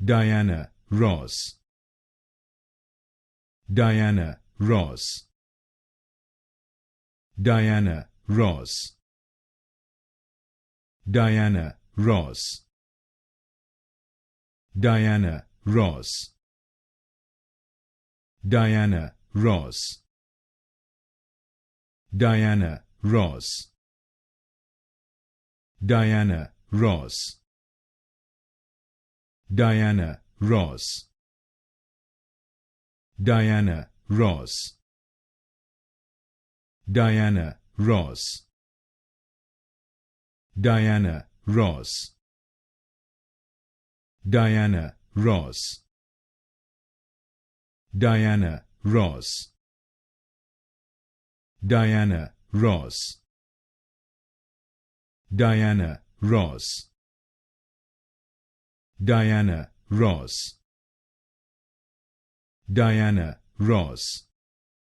Diana Ross, Diana Ross, Diana Ross, Diana Ross, Diana Ross, Diana Ross, Diana Ross, Diana Ross, Diana Ross, Diana Ross, Diana Ross, Diana Ross, Diana Ross, Diana Ross, Diana Ross, Diana Ross, Diana Ross, Diana Ross,